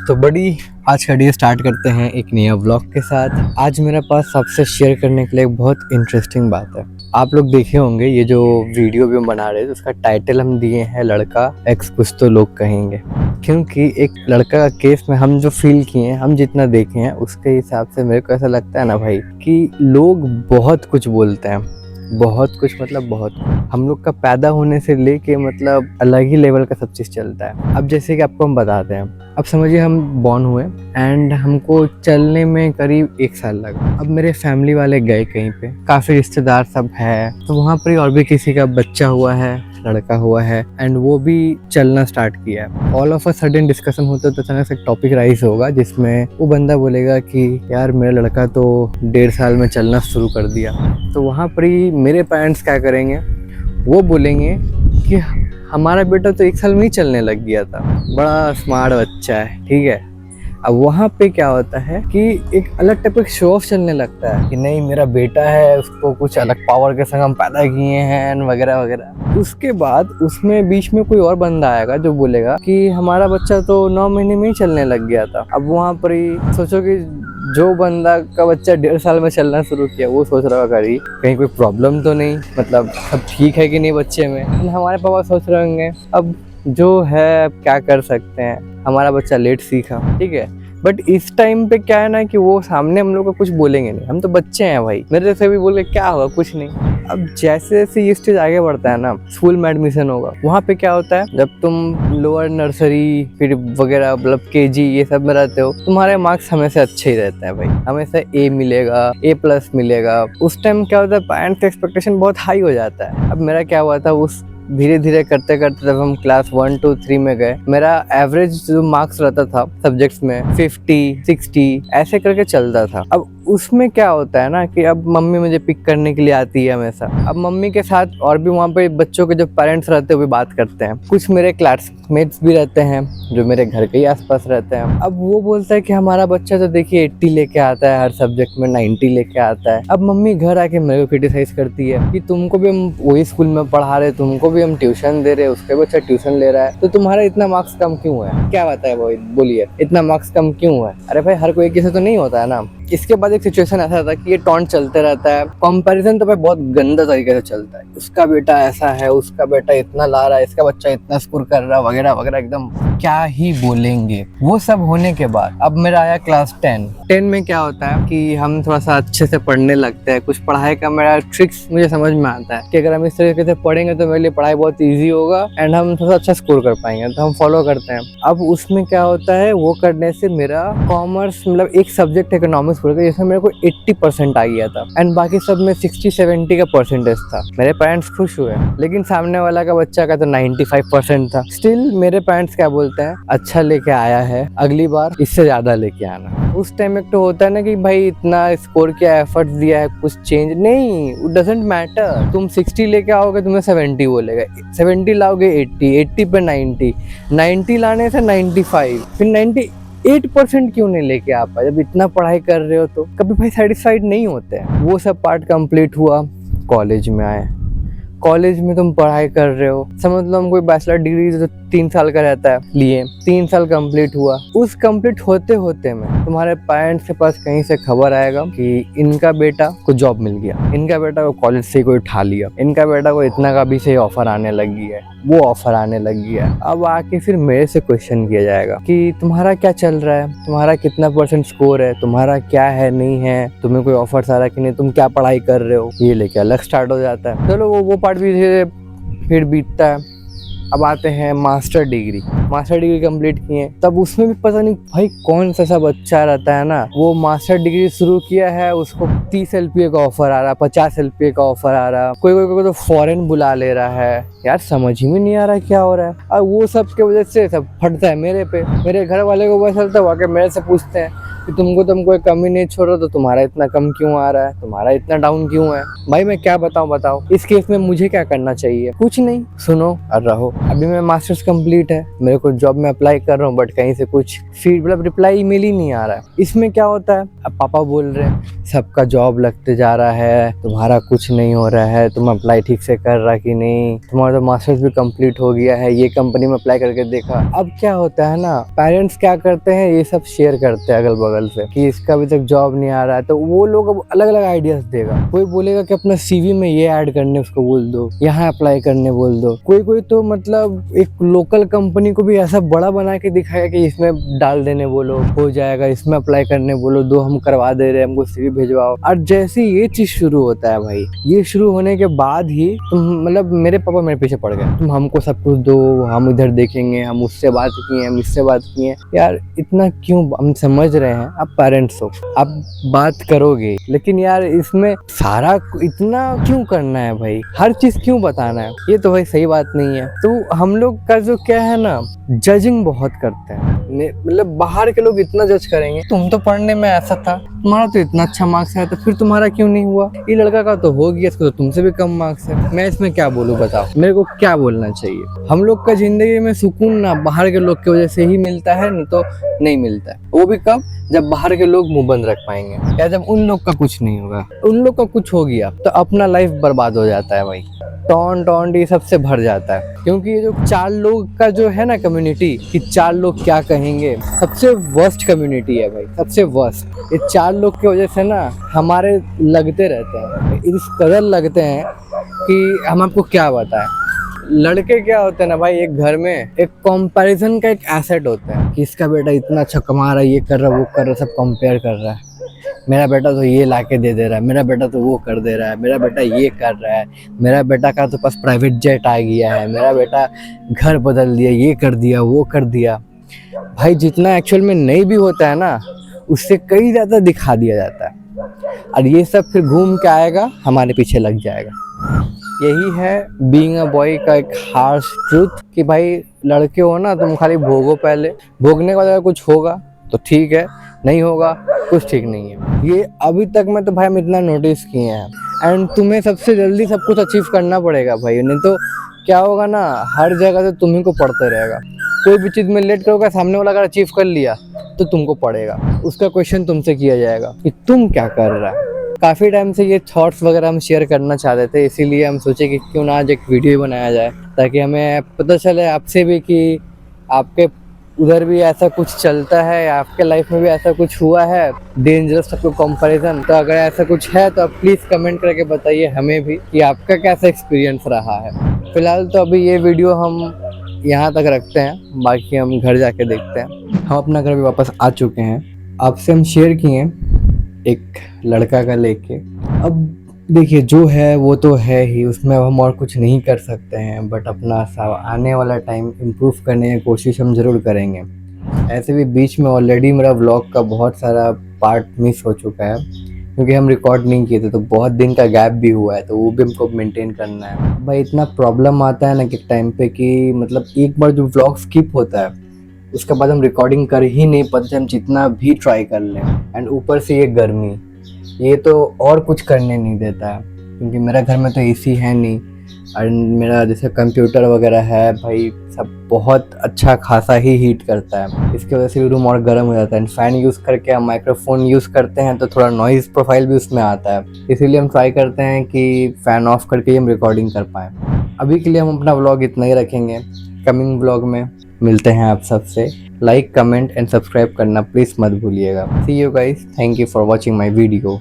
तो बड़ी आज का डे स्टार्ट करते हैं एक नया व्लॉग के साथ। आज मेरे पास सबसे शेयर करने के लिए एक बहुत इंटरेस्टिंग बात है। आप लोग देखे होंगे ये जो वीडियो भी हम बना रहे हैं, तो उसका टाइटल हम दिए हैं लड़का एक्स कुछ तो लोग कहेंगे, क्योंकि एक लड़का का केस में हम जो फील किए हैं, हम जितना देखे हैं, उसके हिसाब से मेरे को ऐसा लगता है ना भाई कि लोग बहुत कुछ बोलते हैं, बहुत कुछ मतलब बहुत। हम लोग का पैदा होने से लेके मतलब अलग ही लेवल का सब चीज़ चलता है। अब जैसे कि आपको हम बताते हैं, अब समझिए हम बॉर्न हुए एंड हमको चलने में करीब 1 साल लगा। अब मेरे फैमिली वाले गए कहीं पे, काफ़ी रिश्तेदार सब है, तो वहाँ पर और भी किसी का बच्चा हुआ है, लड़का हुआ है एंड वो भी चलना स्टार्ट किया है। All of a sudden discussion होता है तो अचानक से एक टॉपिक राइज होगा जिसमें वो बंदा बोलेगा कि यार मेरा लड़का तो 1.5 साल में चलना शुरू कर दिया। तो वहाँ पर ही मेरे पेरेंट्स क्या करेंगे, वो बोलेंगे कि हमारा बेटा तो 1 साल में ही चलने लग गया था, बड़ा स्मार्ट बच्चा है, ठीक है। अब वहाँ पे क्या होता है कि एक अलग टाइप का शो ऑफ चलने लगता है कि नहीं मेरा बेटा है, उसको कुछ अलग पावर के संग हम पैदा किए हैं वगैरह वगैरह। उसके बाद उसमें बीच में कोई और बंदा आएगा जो बोलेगा कि हमारा बच्चा तो 9 महीने में ही चलने लग गया था। अब वहाँ पर ही सोचो कि जो बंदा का बच्चा 1.5 साल में चलना शुरू किया, वो सोच रहा होगा कहीं कोई प्रॉब्लम तो नहीं, मतलब सब ठीक है कि नहीं बच्चे में। हमारे पापा सोच रहे होंगे अब जो है अब क्या कर सकते हैं, हमारा बच्चा लेट सीखा, ठीक है। बट इस टाइम पे क्या है ना कि वो सामने हम लोग को कुछ बोलेंगे नहीं, हम तो बच्चे हैं भाई, मेरे जैसे भी बोले क्या होगा, कुछ नहीं। अब जैसे जैसे ये स्टेज आगे बढ़ता है ना, स्कूल में एडमिशन होगा, वहाँ पे क्या होता है, जब तुम लोअर नर्सरी फिर वगैरह मतलब केजी ये सब में रहते हो, तुम्हारे मार्क्स हमेशा अच्छे ही रहते हैं भाई, हमेशा ए मिलेगा, A+ मिलेगा। उस टाइम क्या होता है, पेरेंट्स का एक्सपेक्टेशन बहुत हाई हो जाता है। अब मेरा क्या हुआ था, उस धीरे धीरे करते करते जब हम क्लास 1, 2, 3 में गए, मेरा एवरेज जो मार्क्स रहता था सब्जेक्ट्स में 50, 60 ऐसे करके चलता था। अब उसमें क्या होता है ना कि अब मम्मी मुझे पिक करने के लिए आती है हमेशा। अब मम्मी के साथ और भी वहाँ पे बच्चों के जो पेरेंट्स रहते हैं वो भी बात करते हैं, कुछ मेरे क्लासमेट्स भी रहते हैं जो मेरे घर के ही आसपास रहते हैं। अब वो बोलता है कि हमारा बच्चा तो देखिए 80 लेके आता है, हर सब्जेक्ट में 90 लेके आता है। अब मम्मी घर आके मेरे को क्रिटिसाइज करती है कि तुमको भी हम वही स्कूल में पढ़ा रहे, तुमको भी हम ट्यूशन दे रहे, उसके बच्चा ट्यूशन ले रहा है, तो तुम्हारा इतना मार्क्स कम क्यों है? क्या बात है भाई, बोलिए इतना मार्क्स कम क्यों है? अरे भाई हर कोई किसी तो नहीं होता है ना। इसके बाद एक सिचुएशन ऐसा था कि ये टॉन्ट चलते रहता है, कंपैरिजन तो भाई बहुत गंदा तरीके से चलता है। उसका बेटा ऐसा है, उसका बेटा इतना ला रहा है, इसका बच्चा इतना स्कोर कर रहा है वगैरह वगैरह, एकदम क्या ही बोलेंगे। वो सब होने के बाद अब मेरा आया क्लास 10 में क्या होता है कि हम थोड़ा सा अच्छे से पढ़ने लगते हैं। कुछ पढ़ाई का मेरा ट्रिक्स मुझे समझ में आता है कि अगर हम इस तरीके से पढ़ेंगे तो मेरे लिए पढ़ाई बहुत ईजी होगा एंड हम थोड़ा अच्छा स्कोर कर पाएंगे, तो हम फॉलो करते हैं। अब उसमें क्या होता है, वो करने से मेरा कॉमर्स मतलब एक सब्जेक्ट इकोनॉमिक्स जिसमें मेरे को 80% आ गया था एंड बाकी सब में 60-70 का परसेंटेज था। मेरे पेरेंट्स खुश हुए, लेकिन सामने वाला का बच्चा का तो 95% था। स्टिल मेरे पेरेंट्स क्या बोलते हैं, अच्छा लेके आया है, अगली बार इससे ज्यादा लेके आना। उस टाइम एक तो होता है ना कि भाई इतना स्कोर किया, एफर्ट दिया है, कुछ चेंज नहीं, इट डजंट मैटर। तुम 60 लेके आओगे तुम्हें 70 बोलेगा, 70 लाओगे 80 पे 90 लाने से 95, फिर 98% क्यों नहीं लेके आ पाए? जब इतना पढ़ाई कर रहे हो तो कभी भाई सेटिस्फाइड नहीं होते हैं। वो सब पार्ट कंप्लीट हुआ, कॉलेज में आए। कॉलेज में तुम पढ़ाई कर रहे हो, समझ लो हम कोई बैचलर डिग्री जो 3 साल का रहता है लिए, 3 साल कंप्लीट हुआ। उस कंप्लीट होते होते में तुम्हारे पेरेंट्स के पास कहीं से खबर आएगा कि इनका बेटा को जॉब मिल गया, इनका बेटा को कॉलेज से कोई उठा लिया, इनका बेटा को इतना का भी से ऑफर आने लगी है, वो ऑफर आने लगी है। अब आके फिर मेरे से क्वेश्चन किया जाएगा कि तुम्हारा क्या चल रहा है, तुम्हारा कितना % स्कोर है, तुम्हारा क्या है नहीं है, तुम्हें कोई ऑफर आ रहा कि नहीं, तुम क्या पढ़ाई कर रहे हो, ये लेके अलग स्टार्ट हो जाता है। चलो वो पार्ट भी धीरे फिर बीतता है। अब आते हैं मास्टर डिग्री कंप्लीट किए, तब उसमें भी पता नहीं भाई कौन सा बच्चा रहता है ना, वो मास्टर डिग्री शुरू किया है, उसको 30 LPA का ऑफर आ रहा है, 50 LPA का ऑफर आ रहा है, कोई तो फॉरेन बुला ले रहा है। यार समझ ही में नहीं आ रहा क्या हो रहा है। और वो सब के वजह से सब फटता है मेरे पे। मेरे घर वाले को पता चलता है, वाकई मेरे से पूछते हैं कि तुमको कोई कमी नहीं छोड़ रहा तो तुम्हारा इतना कम क्यों आ रहा है, तुम्हारा इतना डाउन क्यों है। भाई मैं क्या बताऊं, इस केस में मुझे क्या करना चाहिए, कुछ नहीं, सुनो और रहो। अभी मेरा मास्टर्स कंप्लीट है, मेरे को जॉब में अप्लाई कर रहा हूँ, बट कहीं से कुछ मतलब रिप्लाई ईमेल ही नहीं आ रहा है। इसमें क्या होता है, अब पापा बोल रहे हैं सबका जॉब लगते जा रहा है, तुम्हारा कुछ नहीं हो रहा है, तुम अप्लाई ठीक से कर रहा कि नहीं, तुम्हारा तो मास्टर्स भी कंप्लीट हो गया है, ये कंपनी में अप्लाई करके देखा। अब क्या होता है ना, पेरेंट्स क्या करते हैं, ये सब शेयर करते हैं अगल बगल से कि इसका अभी तक जॉब नहीं आ रहा है, तो वो लोग अब अलग अलग आइडियाज देगा। कोई बोलेगा कि अपना CV में ये ऐड करने उसको बोल दो, यहाँ अप्लाई करने बोल दो। कोई तो मतलब एक लोकल कंपनी को भी ऐसा बड़ा बना के दिखाएगा कि इसमें डाल देने बोलो, हो जाएगा, इसमें अप्लाई करने बोलो, दो हम करवा दे रहे हैं, हमको CV भेजवाओ। और जैसे ये चीज शुरू होता है भाई, ये शुरू होने के बाद ही तुम मतलब मेरे पापा मेरे पीछे पड़ गए, तुम हमको सब कुछ दो, हम इधर देखेंगे, हम उससे बात किए, हम इससे बात किए। यार इतना क्यों, हम समझ रहे हैं आप पेरेंट्स हो, आप बात करोगे, लेकिन यार इसमें सारा इतना क्यों करना है भाई, हर चीज क्यों बताना है, ये तो भाई सही बात नहीं है। तो हम लोग का जो क्या है ना, जजिंग बहुत करते हैं, मतलब बाहर के लोग इतना जज करेंगे, तुम तो पढ़ने में ऐसा था, तुम्हारा तो इतना अच्छा मार्क्स है, तो फिर तुम्हारा क्यों नहीं हुआ, ये लड़का का तो हो गया, इसको तो तुमसे भी कम मार्क्स है। मैं इसमें क्या बोलूं, बताओ मेरे को क्या बोलना चाहिए। हम लोग का जिंदगी में सुकून ना बाहर के लोग की वजह से ही मिलता है, नहीं तो नहीं मिलता है। वो भी कब, जब बाहर के लोग मुंह बंद रख पाएंगे, या जब उन लोग का कुछ नहीं होगा। उन लोग का कुछ हो गया तो अपना लाइफ बर्बाद हो जाता है भाई, टॉन्ट ये सबसे भर जाता है। क्योंकि ये जो 4 लोग का जो है ना कम्युनिटी, कि 4 लोग क्या कहेंगे, सबसे वर्स्ट कम्युनिटी है भाई, सबसे वर्स्ट। ये 4 लोग की वजह से ना हमारे लगते रहते हैं, इस कदर लगते हैं कि हम आपको क्या बताएं। लड़के क्या होते हैं ना भाई, एक घर में एक कंपैरिजन का एक एसेट होता है कि इसका बेटा इतना अच्छा कमा रहा है, ये कर रहा है, वो कर रहा है, सब कंपेयर कर रहा है। मेरा बेटा तो ये लाके दे दे रहा है, मेरा बेटा तो वो कर दे रहा है, मेरा बेटा ये कर रहा है, मेरा बेटा का तो पास प्राइवेट जेट आ गया है, मेरा बेटा घर बदल दिया, ये कर दिया, वो कर दिया। भाई जितना एक्चुअल में नहीं भी होता है ना, उससे कई ज़्यादा दिखा दिया जाता है, और ये सब फिर घूम के आएगा, हमारे पीछे लग जाएगा। यही है बीइंग अ बॉय का एक हार्श ट्रूथ, कि भाई लड़के हो ना, तुम खाली भोगो, पहले भोगने के बाद अगर कुछ होगा तो ठीक है, नहीं होगा कुछ ठीक नहीं है। ये अभी तक मैं तो भाई हम इतना नोटिस किए हैं। एंड तुम्हें सबसे जल्दी सब कुछ अचीव करना पड़ेगा भाई, नहीं तो क्या होगा ना, हर जगह से तुम्ही को पड़ते रहेगा। कोई भी चीज़ में लेट करोगे, सामने वाला अगर अचीव कर लिया तो तुमको पड़ेगा, उसका क्वेश्चन तुमसे किया जाएगा कि तुम क्या कर रहा है। काफ़ी टाइम से ये थॉट्स वगैरह हम शेयर करना चाहते थे, इसीलिए हम सोचे कि क्यों ना आज एक वीडियो बनाया जाए, ताकि हमें पता चले आपसे भी कि आपके उधर भी ऐसा कुछ चलता है, आपके लाइफ में भी ऐसा कुछ हुआ है डेंजरस सबको कंपैरिजन। तो अगर ऐसा कुछ है तो आप प्लीज़ कमेंट करके बताइए हमें भी कि आपका कैसा एक्सपीरियंस रहा है। फिलहाल तो अभी ये वीडियो हम यहाँ तक रखते हैं, बाकी हम घर जाके देखते हैं। हम अपना घर भी वापस आ चुके हैं, आपसे हम शेयर किए एक लड़का का लेके। अब देखिए जो है वो तो है ही, उसमें हम और कुछ नहीं कर सकते हैं, बट अपना आने वाला टाइम इम्प्रूव करने की कोशिश हम ज़रूर करेंगे। ऐसे भी बीच में ऑलरेडी मेरा व्लॉग का बहुत सारा पार्ट मिस हो चुका है, क्योंकि हम रिकॉर्ड नहीं किए थे, तो बहुत दिन का गैप भी हुआ है, तो वो भी हमको मेंटेन करना है। भाई इतना प्रॉब्लम आता है ना कि टाइम पे कि मतलब एक बार जो व्लॉग स्किप होता है उसके बाद हम रिकॉर्डिंग कर ही नहीं पाते, हम जितना भी ट्राई कर लें। एंड ऊपर से ये गर्मी, ये तो और कुछ करने नहीं देता है, क्योंकि मेरा घर में तो AC है नहीं, और मेरा जैसे कंप्यूटर वगैरह है भाई, सब बहुत अच्छा खासा ही हीट करता है, इसकी वजह से भी रूम और गर्म हो जाता है। फ़ैन यूज़ करके हम माइक्रोफोन यूज़ करते हैं तो थोड़ा नॉइज़ प्रोफाइल भी उसमें आता है, इसीलिए हम ट्राई करते हैं कि फ़ैन ऑफ करके ही हम रिकॉर्डिंग कर पाएँ। अभी के लिए हम अपना व्लॉग इतना ही रखेंगे, कमिंग व्लॉग में मिलते हैं आप सबसे। लाइक, कमेंट एंड सब्सक्राइब करना प्लीज़ मत भूलिएगा। See you guys, thank you for watching my video.